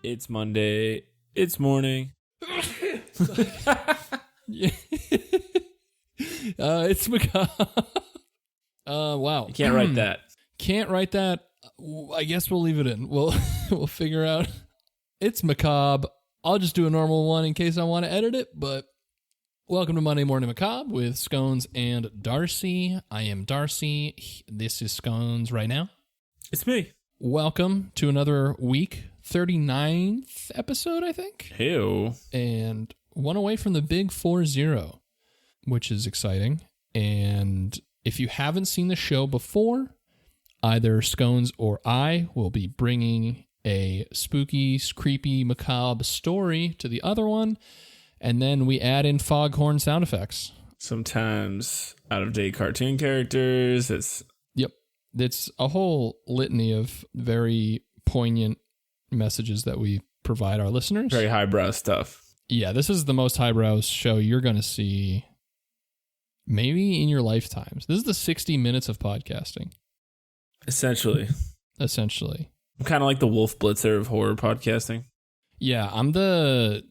It's Monday. It's morning. It's macabre. Wow. You can't write that. Can't write that. I guess we'll leave it in. We'll figure out. It's macabre. I'll just do a normal one in case I want to edit it, but welcome to Monday Morning Macabre with Scones and Darcy. I am Darcy. This is Scones right now. It's me. Welcome to another week. 39th episode, I think. Ew. And one away from the big 4-0, which is exciting. And if you haven't seen the show before, either Scones or I will be bringing a spooky, creepy, macabre story to the other one, and then we add in foghorn sound effects. Sometimes out-of-date cartoon characters. Yep. It's a whole litany of very poignant messages that we provide our listeners. Very highbrow stuff. Yeah, this is the most highbrow show you're going to see maybe in your lifetimes. This is the 60 minutes of podcasting. Essentially. I'm kind of like the Wolf Blitzer of horror podcasting. Yeah, I'm the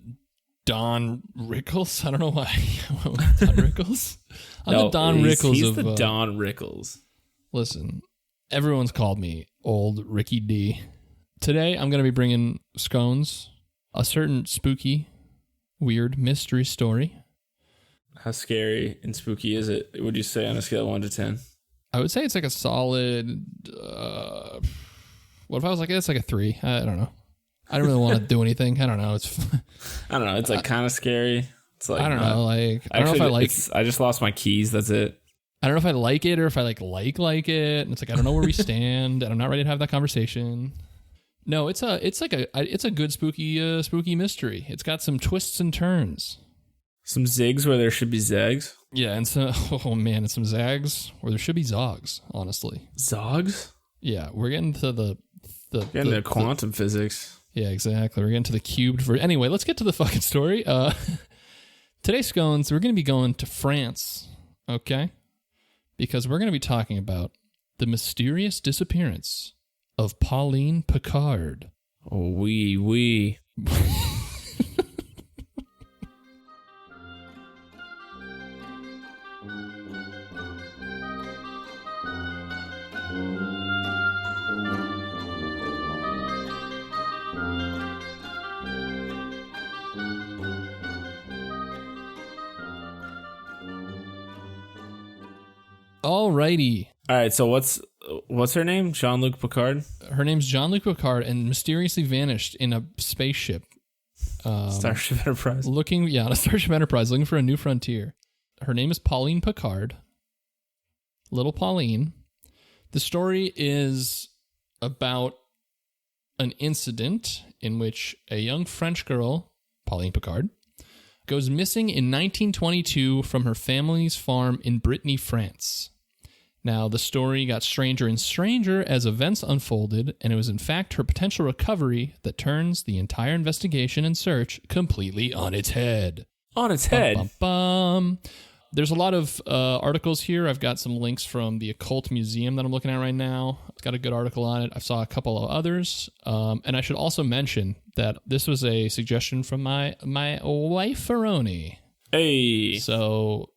Don Rickles. I don't know why I went with Don Rickles. The Don Rickles. He's the Don Rickles. Listen, everyone's called me Old Ricky D. Today, I'm going to be bringing Scones a certain spooky, weird mystery story. How scary and spooky is it, would you say, on a scale of 1 to 10? I would say it's like a solid... what if I was like, it's like a 3? I don't know. I don't really want to do anything. I don't know. I don't know. It's like kind of scary. It's like I don't know. Like I don't actually, know if I like. I just lost my keys. That's it. I don't know if I like it or if I like it. And it's like I don't know where we stand, and I'm not ready to have that conversation. No, it's a good spooky mystery. It's got some twists and turns. Some zigs where there should be zags. Yeah, and and some zags where there should be zogs. Honestly, zogs. Yeah, we're getting to the quantum physics. Yeah, exactly. We're getting to the cubed version. Anyway, let's get to the fucking story. Today, Scones, we're going to be going to France, okay? Because we're going to be talking about the disappearance of Pauline Picard. Oh, oui. Alrighty. All right, so what's her name? Jean-Luc Picard? Her name's Jean-Luc Picard and mysteriously vanished in a spaceship. Starship Enterprise. On a Starship Enterprise, looking for a new frontier. Her name is Pauline Picard. Little Pauline. The story is about an incident in which a young French girl, Pauline Picard, goes missing in 1922 from her family's farm in Brittany, France. Now, the story got stranger and stranger as events unfolded, and it was in fact her potential recovery that turns the entire investigation and search completely on its head. On its head? Bum, bum, bum. There's a lot of articles here. I've got some links from the Occult Museum that I'm looking at right now. It's got a good article on it. I saw a couple of others. And I should also mention that this was a suggestion from my wife, Ferroni. Hey. So...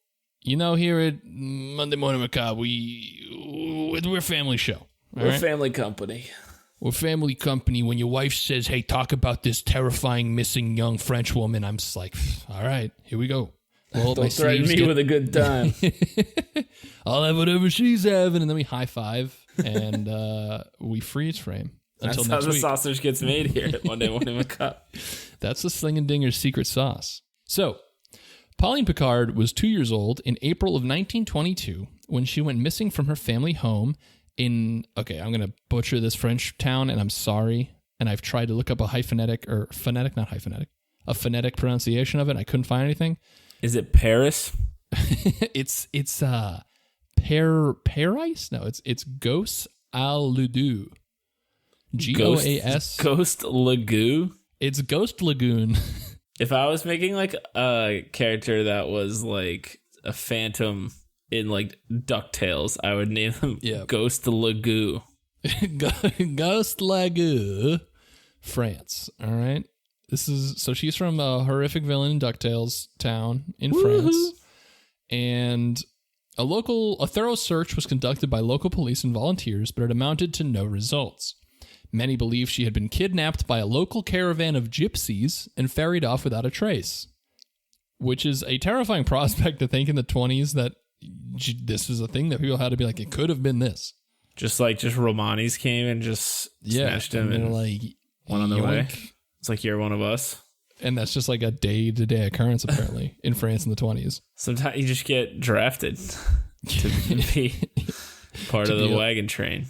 here at Monday Morning Macabre, we're a family show. We're a family company. We're a family company. When your wife says, hey, talk about this terrifying missing young French woman, I'm just like, all right, here we go. Well, don't threaten me with a good time. I'll have whatever she's having. And then we high five and we freeze frame. Until That's next how the week. sausage gets made here at Monday Morning Macabre. That's the Sling and Dinger's secret sauce. So, Pauline Picard was 2 years old in April of 1922 when she went missing from her family home in, I'm going to butcher this French town, and I'm sorry. And I've tried to look up a phonetic pronunciation of it. I couldn't find anything. Is it Paris? It's Paris? No, it's Goas Al Ludu. Goas. Ghost Lagoon? It's Ghost Lagoon. If I was making like a character that was like a phantom in like DuckTales, I would name him Ghost Lagoon. Ghost Lagoon France. All right. So she's from a horrific villain in DuckTales town in France. And a thorough search was conducted by local police and volunteers, but it amounted to no results. Many believe she had been kidnapped by a local caravan of gypsies and ferried off without a trace, which is a terrifying prospect to think in the 20s that this is a thing that people had to be like, it could have been this. Just Romanis came and just snatched him and like, went on their way. It's like, you're one of us. And that's just like a day-to-day occurrence, apparently, in France in the 20s. Sometimes you just get drafted to be part of the wagon train.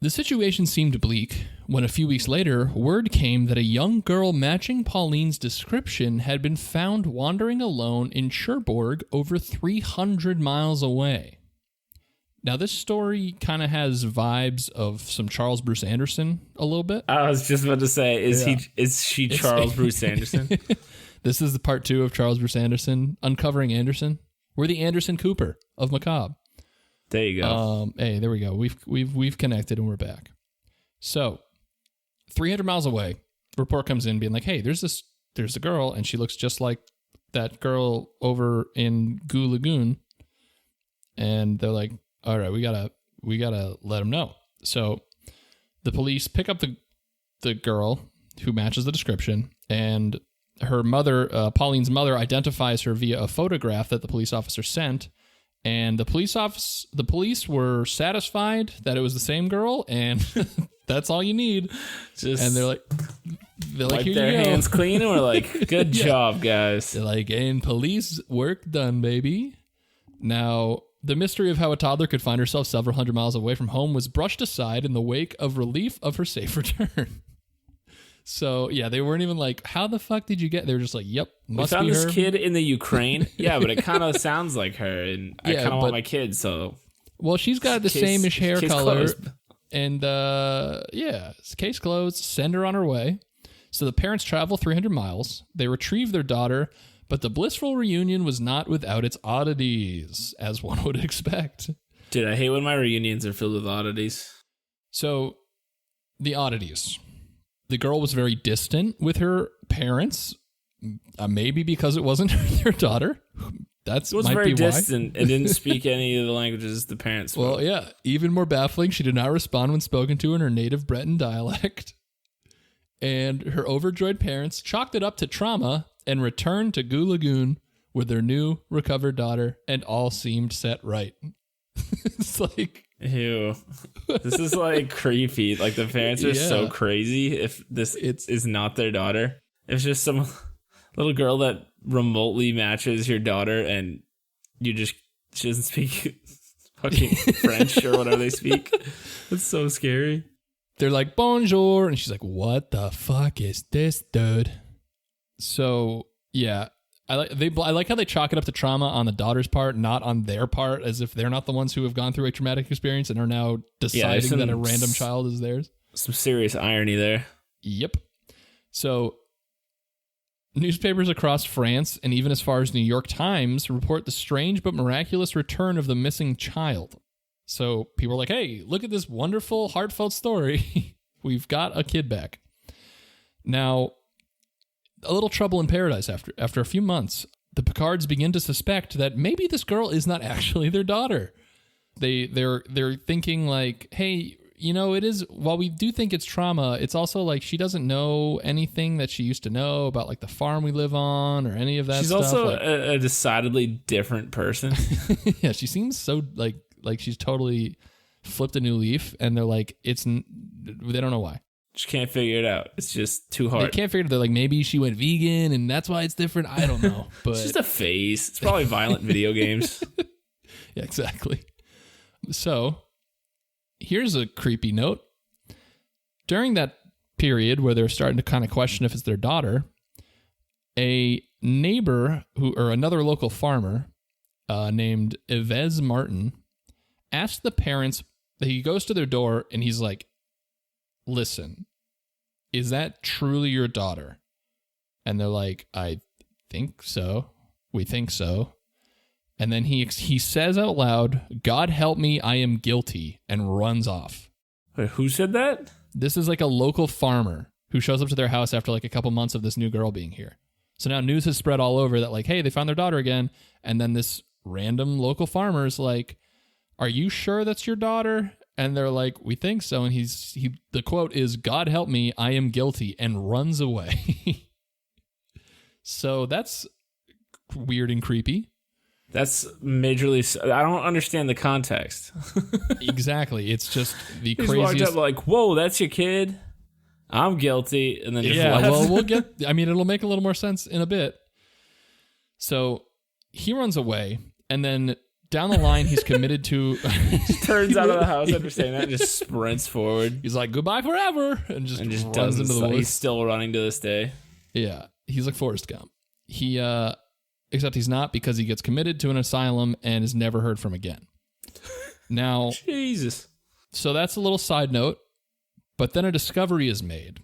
The situation seemed bleak when a few weeks later, word came that a young girl matching Pauline's description had been found wandering alone in Cherbourg over 300 miles away. Now, this story kind of has vibes of some Charles Bruce Anderson a little bit. I was just about to say, is she Charles Bruce Anderson? This is the part 2 of Charles Bruce Anderson, Uncovering Anderson. We're the Anderson Cooper of Macabre. There you go. Hey, there we go. We've connected and we're back. So, 300 miles away, report comes in being like, hey, there's a girl and she looks just like that girl over in Goo Lagoon. And they're like, all right, we gotta let them know. So the police pick up the girl who matches the description, and her mother, Pauline's mother, identifies her via a photograph that the police officer sent. And the police were satisfied that it was the same girl, and that's all you need. And they're like, wipe here their you go. hands clean, and we're like, good job, guys. They're like, and police work done, baby. Now, the mystery of how a toddler could find herself several hundred miles away from home was brushed aside in the wake of relief of her safe return. So, yeah, they weren't even like, how the fuck did you get? They were just like, yep, must be her. We found this kid in the Ukraine. Yeah, but it kind of sounds like her, and I kind of want my kid, so... Well, she's got the same-ish hair color. Closed. And, case closed. Send her on her way. So the parents travel 300 miles. They retrieve their daughter, but the blissful reunion was not without its oddities, as one would expect. Dude, I hate when my reunions are filled with oddities. So, the oddities. The girl was very distant with her parents, maybe because it wasn't their daughter. It was very distant and didn't speak any of the languages the parents spoke. Well, yeah. Even more baffling, she did not respond when spoken to in her native Breton dialect. And her overjoyed parents chalked it up to trauma and returned to Goo Lagoon with their new recovered daughter, and all seemed set right. It's like... Ew. This is like creepy. Like the parents are so crazy if this is not their daughter. It's just some little girl that remotely matches your daughter and she doesn't speak fucking French or whatever they speak. It's so scary. They're like, bonjour. And she's like, what the fuck is this, dude? So, yeah. I like how they chalk it up to trauma on the daughter's part, not on their part, as if they're not the ones who have gone through a traumatic experience and are now deciding that a random child is theirs. Some serious irony there. Yep. So, newspapers across France and even as far as New York Times report the strange but miraculous return of the missing child. So, people are like, hey, look at this wonderful, heartfelt story. We've got a kid back. Now, a little trouble in paradise after a few months. The Picards begin to suspect that maybe this girl is not actually their daughter. They're thinking like, hey, it is, while we do think it's trauma, it's also like she doesn't know anything that she used to know about like the farm we live on or any of that stuff. She's also a decidedly different person. Yeah, she seems so like she's totally flipped a new leaf, and they're like, they don't know why. Just can't figure it out. It's just too hard. They can't figure it out. They're like, maybe she went vegan and that's why it's different. I don't know. But it's just a phase. It's probably violent video games. Yeah, exactly. So, here's a creepy note. During that period where they're starting to kind of question if it's their daughter, a neighbor or another local farmer named Yves Martin asked the parents, he goes to their door and he's like, listen, is that truly your daughter? And they're like, I think so. We think so. And then he says out loud, God help me, I am guilty, and runs off. Wait, who said that? This is like a local farmer who shows up to their house after like a couple months of this new girl being here. So now news has spread all over that like, hey, they found their daughter again. And then this random local farmer's like, are you sure that's your daughter? And they're like, we think so. And the quote is, God help me, I am guilty, and runs away. So that's weird and creepy. That's majorly. I don't understand the context. Exactly. It's just the He's craziest. walked up like, whoa, that's your kid? I'm guilty. And then just left. Well, it'll make a little more sense in a bit. So he runs away, and then down the line, he's committed to... turns out of the house after saying that and just sprints forward. He's like, goodbye forever, and just runs into the woods. He's still running to this day. Yeah, he's like Forrest Gump. Except he's not, because he gets committed to an asylum and is never heard from again. Now... Jesus. So that's a little side note, but then a discovery is made,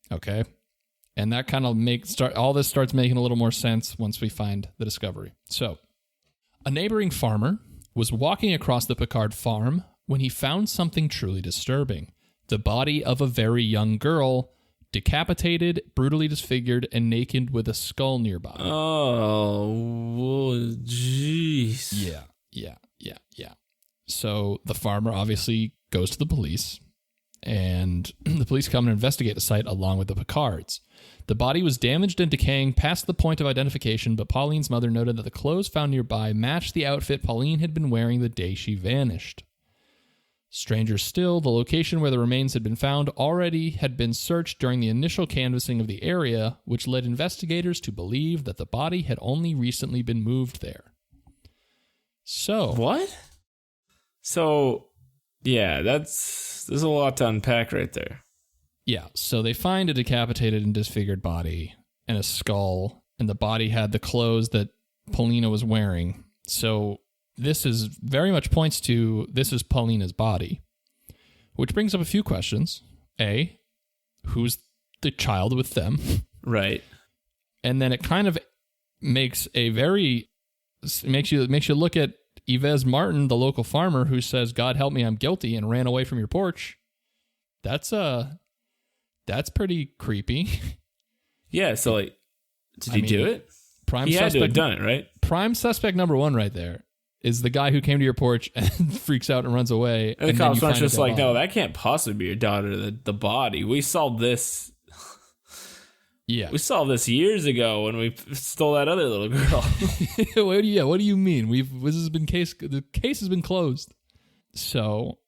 okay? And that kind of all this starts making a little more sense once we find the discovery. So... a neighboring farmer was walking across the Picard farm when he found something truly disturbing. The body of a very young girl, decapitated, brutally disfigured, and naked with a skull nearby. Oh, jeez. Yeah. So the farmer obviously goes to the police, and the police come and investigate the site along with the Picards. The body was damaged and decaying past the point of identification, but Pauline's mother noted that the clothes found nearby matched the outfit Pauline had been wearing the day she vanished. Stranger still, the location where the remains had been found already had been searched during the initial canvassing of the area, which led investigators to believe that the body had only recently been moved there. So... what? So, yeah, there's a lot to unpack right there. Yeah, so they find a decapitated and disfigured body and a skull, and the body had the clothes that Paulina was wearing. So this is very much points to this is Paulina's body, which brings up a few questions. A, who's the child with them? Right. And then it kind of makes makes you look at Yves Martin, the local farmer who says, God help me, I'm guilty, and ran away from your porch. That's pretty creepy. Yeah, so like, did he do it? Prime he suspect, had to have done it, right? Prime suspect number one right there is the guy who came to your porch and freaks out and runs away. And the cops aren't just like, no, that can't possibly be your daughter, the body. We solved this. Yeah. We solved this years ago when we stole that other little girl. What do you mean? The case has been closed. So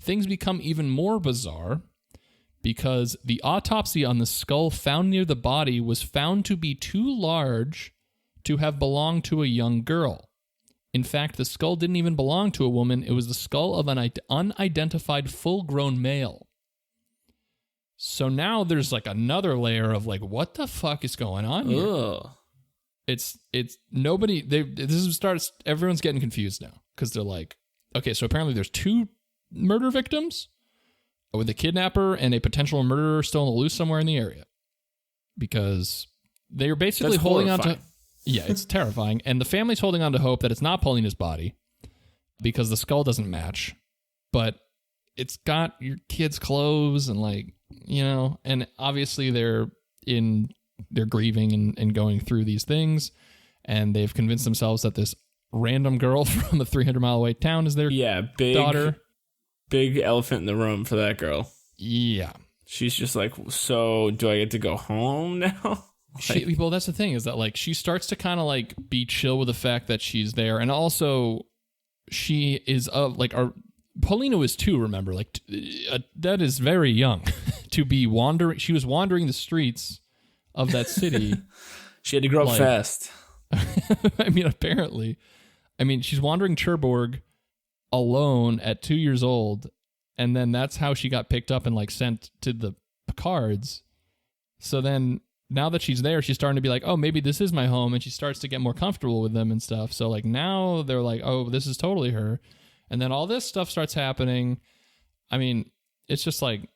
things become even more bizarre, because the autopsy on the skull found near the body was found to be too large to have belonged to a young girl. In fact, the skull didn't even belong to a woman. It was the skull of an unidentified full-grown male. So now there's like another layer of like, what the fuck is going on here? Ugh. It's nobody. Everyone's getting confused now, because they're like, okay, so apparently there's two murder victims, with a kidnapper and a potential murderer still on the loose somewhere in the area, because they're basically holding on to... Yeah, it's terrifying. And the family's holding on to hope that it's not Paulina's body, because the skull doesn't match, but it's got your kid's clothes and and obviously they're grieving and going through these things, and they've convinced themselves that this random girl from a 300-mile away town is their daughter. Big elephant in the room for that girl. Yeah. She's just like, so do I get to go home now? Well, that's the thing, is that like she starts to kind of like be chill with the fact that she's there. And also she is Paulina was too, remember, that is very young to be wandering. She was wandering the streets of that city. She had to grow up fast. I mean, apparently. I mean, she's wandering Cherbourg alone at 2 years old, and then that's how she got picked up and like sent to the Picards. So then now that she's there, she's starting to be like, oh, maybe this is my home, and she starts to get more comfortable with them and stuff. So like now they're like, oh, this is totally her. And then all this stuff starts happening. I mean, it's just like,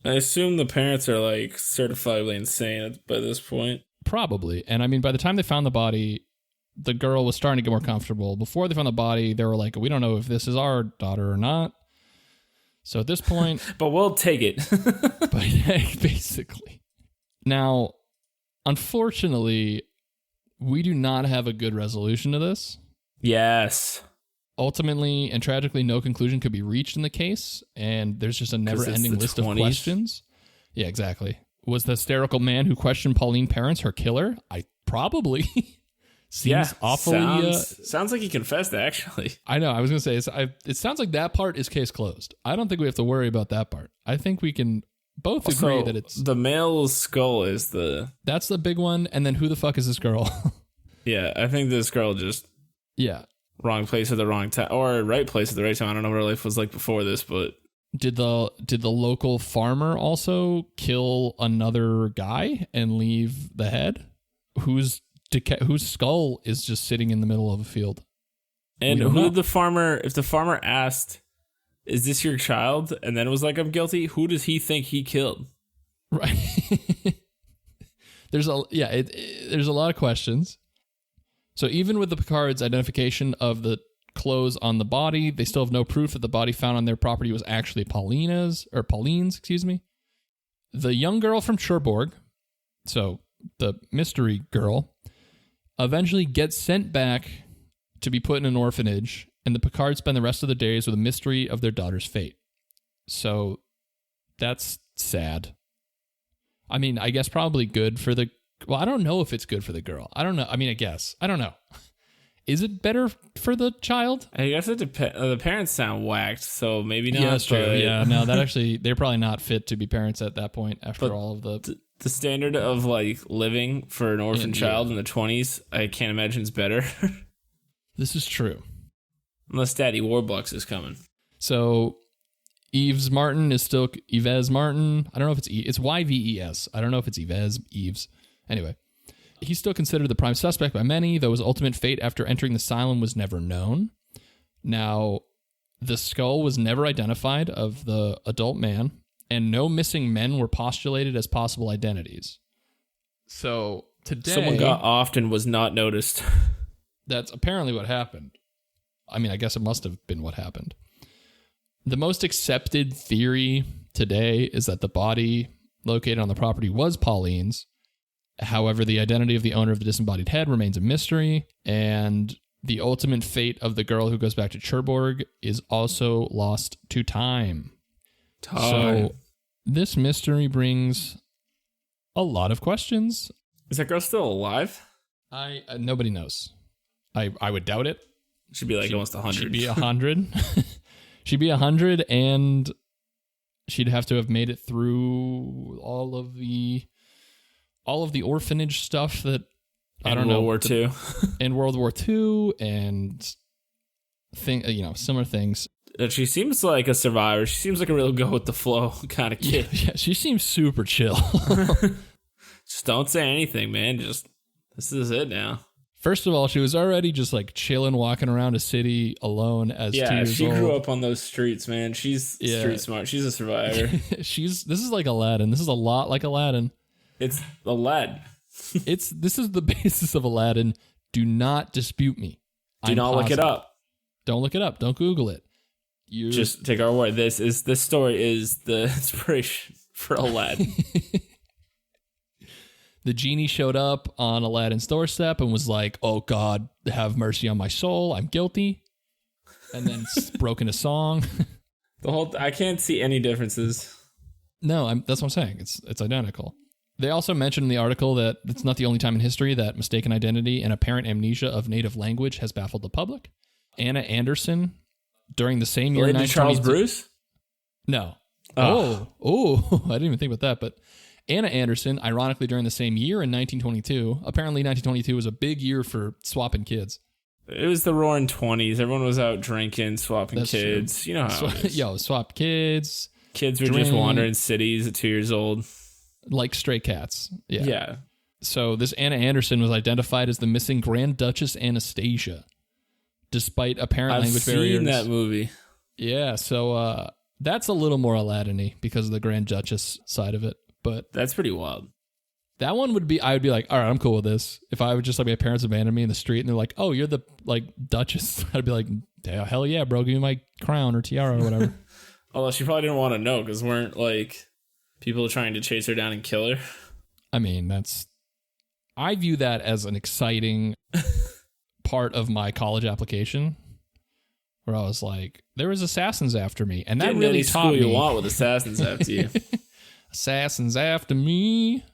I assume the parents are like certifiably insane by this point. Probably. And I mean, by the time they found the body, the girl was starting to get more comfortable. Before they found the body, they were like, we don't know if this is our daughter or not. So at this point... but we'll take it. But basically. Now, unfortunately, we do not have a good resolution to this. Yes. Ultimately and tragically, no conclusion could be reached in the case, and there's just a never-ending list 20s. Of questions. Yeah, exactly. Was the hysterical man who questioned Pauline parents her killer? Probably. Seems awfully... Sounds like he confessed, actually. I know. I was going to say, it sounds like that part is case closed. I don't think we have to worry about that part. I think we can both agree that it's... The male skull is the... That's the big one, and then who the fuck is this girl? Yeah, I think this girl just... Yeah. Wrong place at the wrong time, or right place at the right time. I don't know what her life was like before this, but did the local farmer also kill another guy and leave the head? Whose skull is just sitting in the middle of a field? And who did the farmer? If the farmer asked, "Is this your child?" and then was like, "I'm guilty," who does he think he killed? Right. There's a lot of questions. So even with the Picard's identification of the clothes on the body, they still have no proof that the body found on their property was actually Paulines, excuse me. The young girl from Cherbourg, so the mystery girl, eventually gets sent back to be put in an orphanage, and the Picards spend the rest of the days with a mystery of their daughter's fate. So that's sad. I mean, I guess probably good for the... Well, I don't know if it's good for the girl. I don't know. I mean, I guess. I don't know. Is it better for the child? I guess it depends. The parents sound whacked, so maybe not. Yeah, that's true. Yeah, no, that actually, they're probably not fit to be parents at that point after all of the standard of like living for an orphan child in the 20s, I can't imagine it's better. This is true. Unless Daddy Warbucks is coming. So... Yves Martin is still Yves Martin. I don't know if it's YVES. I don't know if it's Yves. Anyway, he's still considered the prime suspect by many, though his ultimate fate after entering the asylum was never known. Now, the skull was never identified of the adult man, and no missing men were postulated as possible identities. So today, someone got offed and was not noticed. That's apparently what happened. I mean, I guess it must have been what happened. The most accepted theory today is that the body located on the property was Pauline's. However, the identity of the owner of the disembodied head remains a mystery, and the ultimate fate of the girl who goes back to Cherbourg is also lost to time. So this mystery brings a lot of questions. Is that girl still alive? Nobody knows. I would doubt it. She'd be like almost 100. She'd be 100. She'd be 100, and she'd have to have made it through all of the orphanage stuff that World War II. And World War II and similar things. She seems like a survivor. She seems like a real go with the flow kind of kid. Yeah, she seems super chill. Just don't say anything, man. Just this is it now. First of all, she was already just like chilling, walking around a city alone as 2 years old. Yeah, she grew up on those streets, man. She's street smart. She's a survivor. This is like Aladdin. This is a lot like Aladdin. It's Aladdin. This is the basis of Aladdin. Do not dispute me. Do not look it up. Don't look it up. Don't Google it. Just take our word. This story is the inspiration for Aladdin. The genie showed up on Aladdin's doorstep and was like, "Oh God, have mercy on my soul. I'm guilty." And then broke into song. I can't see any differences. No, that's what I'm saying. It's identical. They also mentioned in the article that it's not the only time in history that mistaken identity and apparent amnesia of native language has baffled the public. Anna Anderson, during the same year, Charles Bruce? No. Oh, I didn't even think about that, but Anna Anderson, ironically, during the same year in 1922, apparently 1922 was a big year for swapping kids. It was the roaring 20s. Everyone was out drinking, swapping kids. True. You know how it is. Yo, swap kids. Kids were just wandering cities at 2 years old. Like stray cats. Yeah. So this Anna Anderson was identified as the missing Grand Duchess Anastasia, despite apparent language barriers. I've seen that movie. Yeah, so that's a little more Aladdin-y because of the Grand Duchess side of it. But that's pretty wild. That one would be, I would be like, all right, I'm cool with this. If I would just like my parents abandoned me in the street and they're like, oh, you're the like Duchess, I'd be like, hell yeah, bro, give me my crown or tiara or whatever. Although she probably didn't want to know because weren't like people trying to chase her down and kill her. I mean, I view that as an exciting part of my college application, where I was like, there was assassins after me, and that Getting really any taught school me. You want with assassins after you. Assassins after me.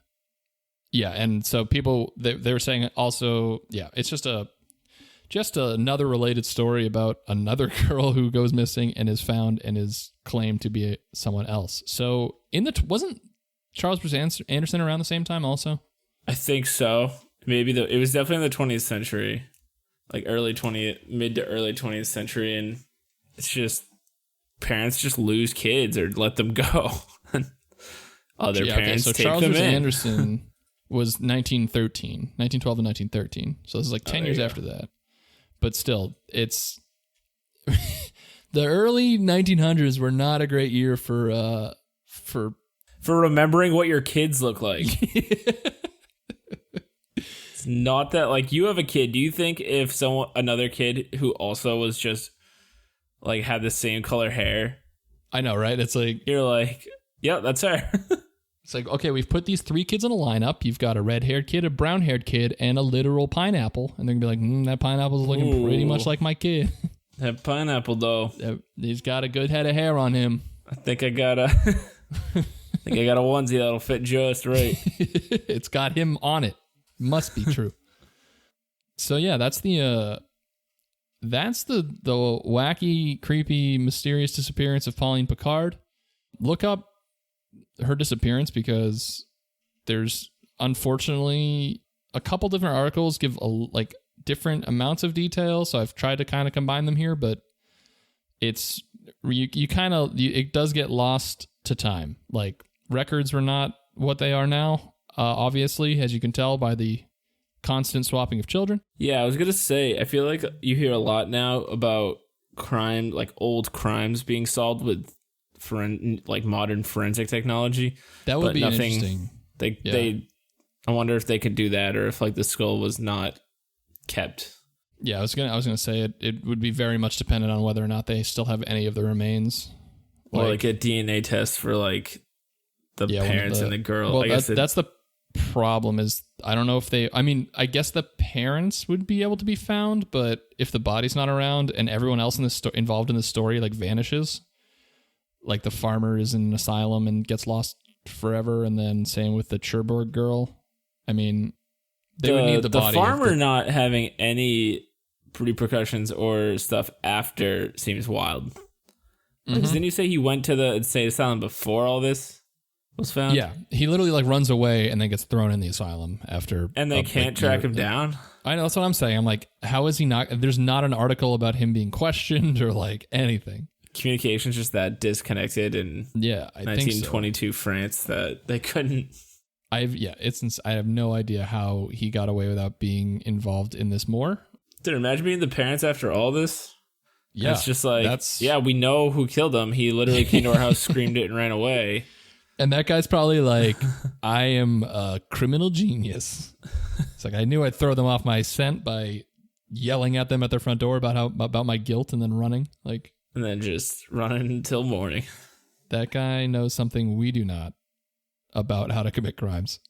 Yeah, and so people they were saying also, yeah, it's just another related story about another girl who goes missing and is found and is claimed to be someone else. So wasn't Charles Bruce Anderson around the same time also? I think so. Maybe it was definitely in the 20th century, like mid to early 20th century, and it's just parents just lose kids or let them go. Other parents so take Charles them Bruce in. Anderson was 1912 to 1913. So this is like 10 years after that. But still, it's the early 1900s were not a great year for remembering what your kids look like. It's not that, like, you have a kid. Do you think if another kid who also was just like had the same color hair, I know, right? It's like you're like, yeah, that's her. It's like, okay, we've put these 3 kids in a lineup. You've got a red-haired kid, a brown-haired kid, and a literal pineapple. And they're going to be like, that pineapple's looking pretty much like my kid. That pineapple, though. He's got a good head of hair on him. I think I got a onesie that'll fit just right. It's got him on it. Must be true. So, yeah, that's the wacky, creepy, mysterious disappearance of Pauline Picard. Look up her disappearance, because there's unfortunately a couple different articles give different amounts of detail, so I've tried to kind of combine them here, but it's it does get lost to time. Like, records were not what they are now, obviously, as you can tell by the constant swapping of children. Yeah, I was gonna say, I feel like you hear a lot now about crime, like old crimes being solved with modern forensic technology. That would be interesting. I wonder if they could do that, or if like the skull was not kept. Yeah, I was gonna say it would be very much dependent on whether or not they still have any of the remains, or like a DNA test for like the parents and the girl. Well, that's the problem. Is I don't know if they. I mean, I guess the parents would be able to be found, but if the body's not around and everyone else involved in the story like vanishes. Like the farmer is in an asylum and gets lost forever, and then same with the Cherbourg girl. I mean, they would need the body. The farmer not having any repercussions or stuff after seems wild. Mm-hmm. Didn't you say he went to the insane asylum before all this was found? Yeah, he literally like runs away and then gets thrown in the asylum after. And they can't track him down? I know, that's what I'm saying. I'm like, how is he not? There's not an article about him being questioned or like anything. Communication's just that disconnected in 1922 France that they couldn't. I have no idea how he got away without being involved in this more. Dude, imagine being the parents after all this. Yeah, it's just like, we know who killed him. He literally came to our house, screamed it, and ran away. And that guy's probably like, I am a criminal genius. It's like, I knew I'd throw them off my scent by yelling at them at their front door about my guilt and then running. Like. And then just running until morning. That guy knows something we do not about how to commit crimes.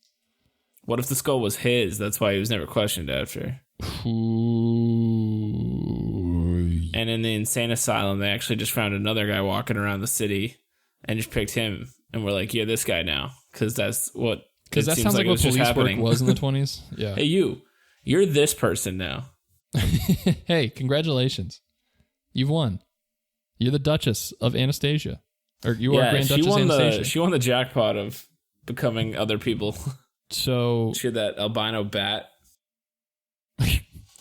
What if the skull was his? That's why he was never questioned after. Ooh. And in the insane asylum, they actually just found another guy walking around the city and just picked him. And we're like, yeah, this guy now. Because that sounds like what police work was in the 20s. Yeah. Hey, you're this person now. Hey, congratulations. You've won. You're the Duchess of Anastasia. Or you are Grand Duchess Anastasia. She won the jackpot of becoming other people. So she had that albino bat.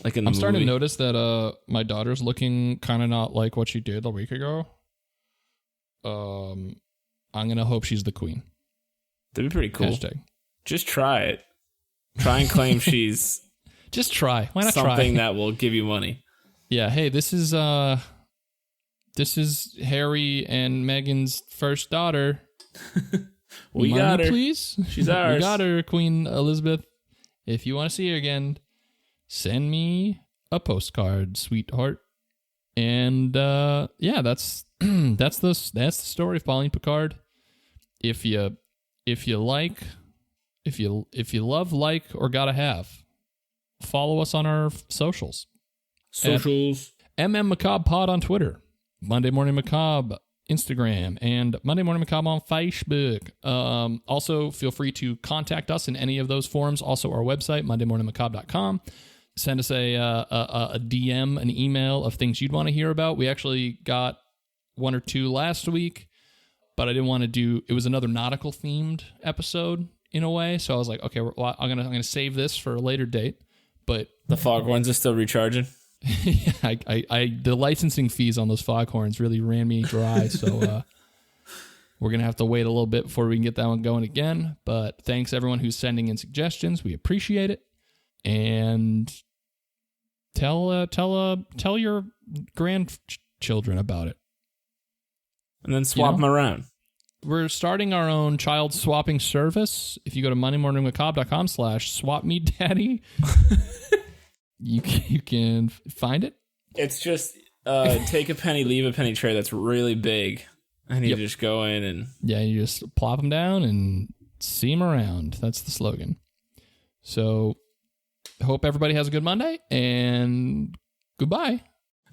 Like in the I'm starting movie. to notice that my daughter's looking kind of not like what she did a week ago. I'm going to hope she's the queen. That'd be pretty cool. Hashtag. Just try it. Try and claim she's... Just try. Why not something that will give you money. Yeah, hey, this is Harry and Meghan's first daughter. We money, got her. Please? She's ours. We got her, Queen Elizabeth. If you want to see her again, send me a postcard, sweetheart. And that's the story of Pauline Picard. If you like if you love, like, or gotta have, follow us on our socials. MM Macabre Pod on Twitter, Monday Morning Macabre Instagram, and Monday Morning Macabre on Facebook. Also, feel free to contact us in any of those forms. Also, our website, mondaymorningmacabre.com. Send us a DM, an email of things you'd want to hear about. We actually got 1 or 2 last week, but I didn't want to do. It was another nautical themed episode in a way, so I was like, okay, well, I'm gonna save this for a later date. But the foghorns are still recharging. Yeah, the licensing fees on those foghorns really ran me dry, so we're going to have to wait a little bit before we can get that one going again. But thanks everyone who's sending in suggestions. We appreciate it. And tell your grandchildren about it. And then swap them around. We're starting our own child swapping service. If you go to mondaymorningmacabre.com/swapmedaddy, you can find it. It's just take a penny, leave a penny tray that's really big. And you just go in and... Yeah, you just plop them down and see them around. That's the slogan. So, hope everybody has a good Monday, and goodbye.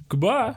Goodbye.